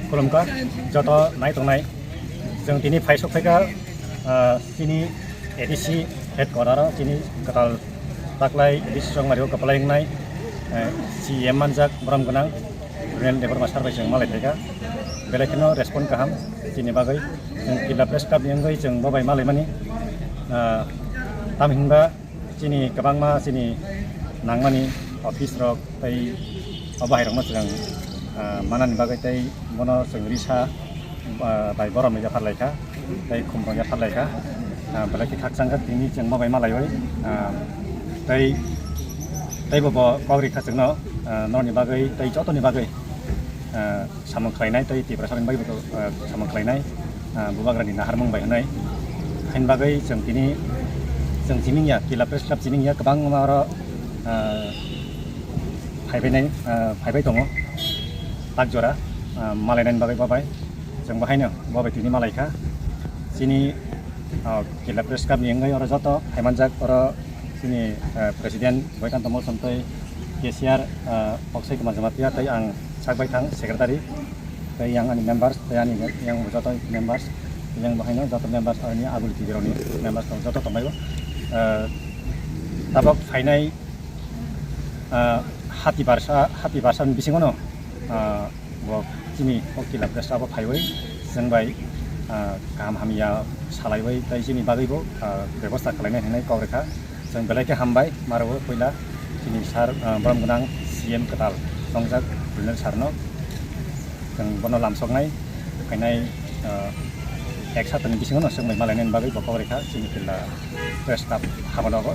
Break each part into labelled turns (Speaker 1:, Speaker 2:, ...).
Speaker 1: खुलुमखा जत नाय तंनाय जों दिनै फायसफैगा दिनै एडिसि हेडक्वार्टार दिनै कताल ताक्लाय एडिसि संमारियाव कपलायनाय सीएम मानजाक बराम गोनां रेल लेबर मास्टार जों मालायफैगा बेलेखनो रेसपन्ड गाहाम दिनै बागै जों जिल्ला प्रेस क्लाबनि अनगायै जों बाबाय मालायमानि तामहिनबा दिनै गोबांमा दिनै नांमानि अफिस रक बै बाहेराव जों मानानि बागै तै मनो जों रिसा बाय बरमनि जाफारलायखा तै खुमरं जाफारलायखा बेलेखि खाकसांगा दिनै जों बाबाय मालायवै तै बबो कावरिखा जोंनो नरनि बागै तै जतनि बागै सामोख्लायनाय तै तिब्रासारनि बागै सामोख्लायनाय बुबाग्रानि नाहार मुंबाय होनाय खायनि बागै जों दिनैनिया जिल्ला प्रेस क्लाब दिनैनिया गोबां माबा फायबाय दङ ताक जरा मालायनायनि बागै बाबाय जों बाहायनो बाबाय दिनै मालायखा दिनै जिल्ला प्रेस क्लाबनि अनगायै आरो जत हायमानजाक आरो दिनै प्रेसिडेन्ट बैकान्त मसन्तै केसिआर अक्षय कुमार जमातिया तै आं साकबाय थां सेक्रेटारि तै आं आंनि मेम्बार्स तै आंनि जत मेम्बार्स जों बाहायनो जत मेम्बार्स आरो आगुलिटि बिरावनि मेम्बार्स दं जत दंबायबो ताबक फायनाय हाति बारसानि बिसिङावनो दिनै जिल्ला प्रेस क्लाबआव फायबाय जोंबाय गाहाम हामिया सालायबाय तै जोंनि बागैबो बेबस्था खालायनाय होनाय कावरेखा जों बेलायखे हामबाय मारावबो फैला दिनै सार बरम गोनां सीएम कताल संजाक ब्रिनेल सारनो जों बनो लामसंनाय फैनाय एक सातनि बिसिङावनो जोंबाय मालायनायनि बागै कावरेखा जोंनि जिल्ला प्रेस क्लाब हाबादावबो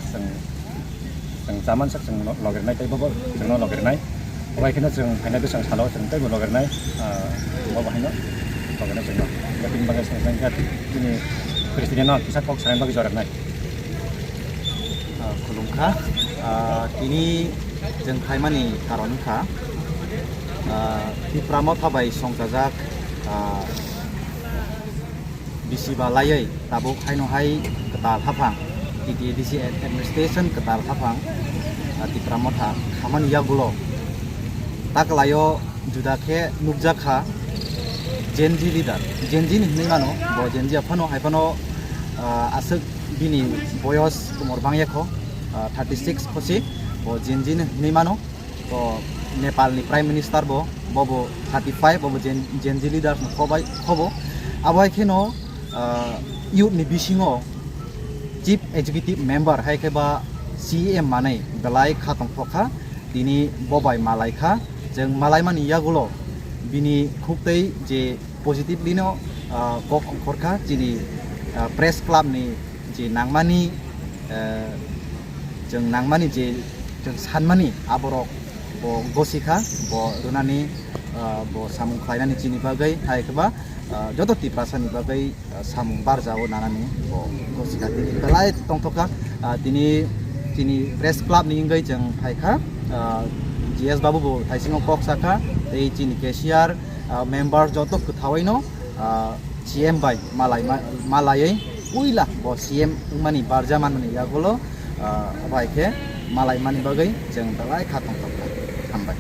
Speaker 1: जों जामानसाक जों लगिरनाय तैबाबो जोंनो लगिरनाय बेखायनो जों फैनाय बेसेबां सालाव जों तैबो लगिरनाय बाहायनो लगिरनाय जोंनो बेनि बागै जों दिनै प्रेसिडेन्टआ किसा कक सारायनि बागै जरायनाय
Speaker 2: खुलुमखा दिनै जों हायमानि खारनखा बिफ्रामाव थाबाय संजाजाक बिसिबालायै ताबुक हायनहाय कताल हाफां DDC administration ketal hafang di pramotha kaman yagulo taklayo judake nukjakha genji leader genji ni mano bo genji aphano haifano asuk bini boyos kumor bangyakho 36 khosi bo genji ni mano bo Nepal ni prime minister bo 35 bo genji leader khobo abai kheno youth ni bisingo Chief Executive Member hai keba CM manai belai khatong phokha dini bobai malaikha jeng malaimani yagulo bini khuptei je positively no kok khorkha jini press club ni je nangmani jeng nangmani je jeng sanmani aborok bo gosikha bo runani bo samung khlainani jini bagai hai keba joto tiprasani bagai samung barjao nanani bo gosika dini belai tongthoka dini press club ni ingai jeng phaikha GS babu bo thaisingo kok saka tei jini cashier member joto kuthawaino CM bai malayai uila bo CM mani barjaman mani yagulo baike malai mani bagai jeng belai khatong tongka hambai